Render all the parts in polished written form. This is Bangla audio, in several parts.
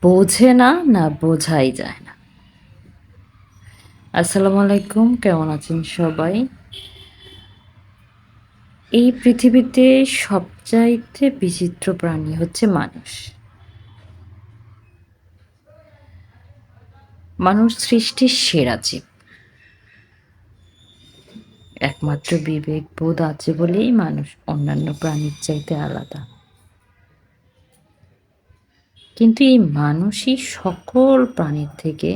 বোঝে না, না বোঝাই যায় না। আসসালামু আলাইকুম, কেমন আছেন সবাই? এই পৃথিবীতে সবচাইতে বিচিত্র প্রাণী হচ্ছে মানুষ। মানুষ সৃষ্টির সেরা জীব। একমাত্র বিবেক বোধ আছে বলেই মানুষ অন্যান্য প্রাণীর চাইতে আলাদা। কিন্তু এই মানুষই সকল প্রাণীর থেকে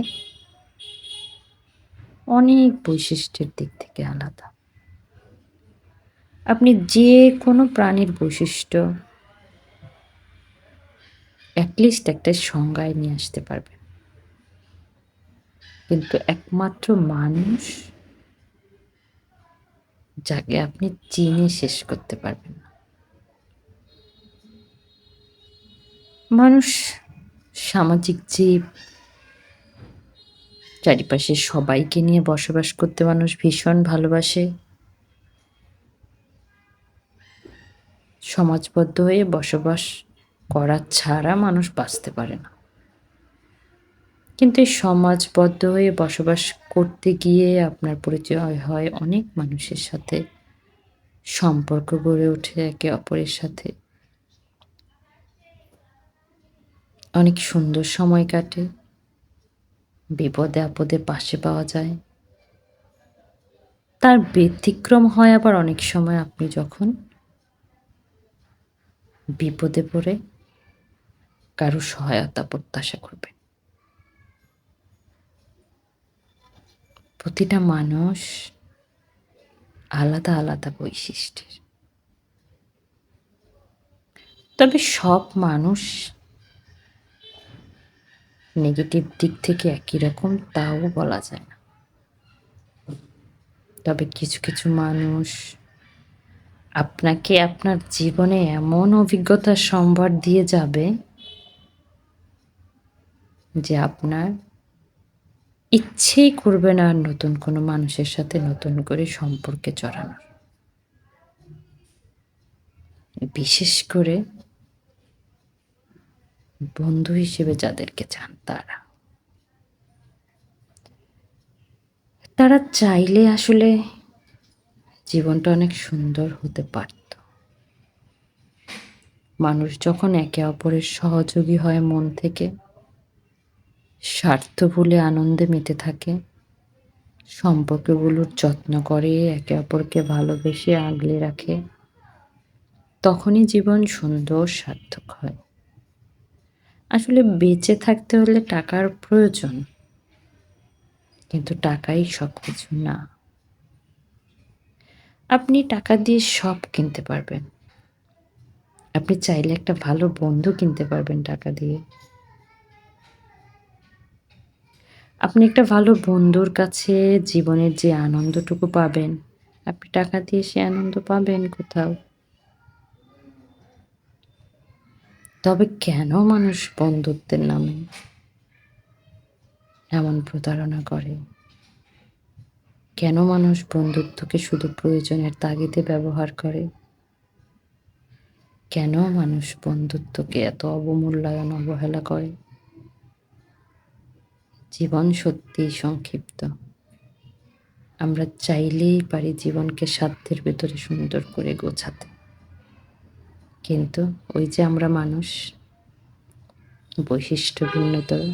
অনেক বৈশিষ্ট্যের দিক থেকে আলাদা। আপনি যে কোনো প্রাণীর বৈশিষ্ট্য অ্যাটলিস্ট একটা সংজ্ঞায় নিয়ে আসতে পারবেন, কিন্তু একমাত্র মানুষ যাকে আপনি চিনে শেষ করতে পারবেন না। মানুষ সামাজিক জীব। চারিপাশে সবাইকে নিয়ে বসবাস করতে মানুষ ভীষণ ভালোবাসে। সমাজবদ্ধ হয়ে বসবাস করা ছাড়া মানুষ বাঁচতে পারে না। কিন্তু এই সমাজবদ্ধ হয়ে বসবাস করতে গিয়ে আপনার পরিচয় হয় অনেক মানুষের সাথে, সম্পর্ক গড়ে ওঠে একে অপরের সাথে, অনেক সুন্দর সময় কাটে, বিপদে আপদে পাশে পাওয়া যায়। তার ব্যতিক্রম হয় আবার অনেক সময় আপনি যখন বিপদে পড়ে কারো সহায়তা প্রত্যাশা করবেন। প্রতিটা মানুষ আলাদা আলাদা বৈশিষ্ট্যের। তবে সব মানুষ নেগেটিভ দিক থেকে একই রকম তাও বলা যায় না। তবে কিছু কিছু মানুষ আপনাকে আপনার জীবনে এমন অভিজ্ঞতার সম্ভার দিয়ে যাবে যে আপনার ইচ্ছেই করবে না আর নতুন কোনো মানুষের সাথে নতুন করে সম্পর্কে জড়ানোর। বিশেষ করে বন্ধু হিসেবে যাদেরকে চান তারা। তারা চাইলে আসলে জীবনটা অনেক সুন্দর হতে পারত। মানুষ যখন একে অপরের সহযোগী হয় মন থেকে, স্বার্থ ভুলে আনন্দে মেতে থাকে, সম্পর্কগুলোর যত্ন করে, একে অপরকে ভালোবেসে আগলে রাখে, তখনই জীবন সুন্দর সার্থক হয়। আসলে বেঁচে থাকতে হলে টাকার প্রয়োজন, কিন্তু টাকাই সবকিছু না। আপনি টাকা দিয়ে সব কিনতে পারবেন। আপনি চাইলে একটা ভালো বন্ধু কিনতে পারবেন টাকা দিয়ে। আপনি একটা ভালো বন্ধুর কাছে জীবনের যে আনন্দটুকু পাবেন, আপনি টাকা দিয়ে সে আনন্দ পাবেন কোথাও। তবে কেন মানুষ বন্ধুত্বের নামে এমন প্রতারণা করে? কেন মানুষ বন্ধুত্বকে শুধু প্রয়োজনের তাগিদে ব্যবহার করে? কেন মানুষ বন্ধুত্বকে এত অবমূল্যায়ন অবহেলা করে? জীবন সত্যিই সংক্ষিপ্ত। আমরা চাইলেই পারি জীবনকে সাধ্যের ভেতরে সুন্দর করে গোছাতে, কিন্তু ওই যে আমরা মানুষ, বৈশিষ্ট্য ভিন্নতর।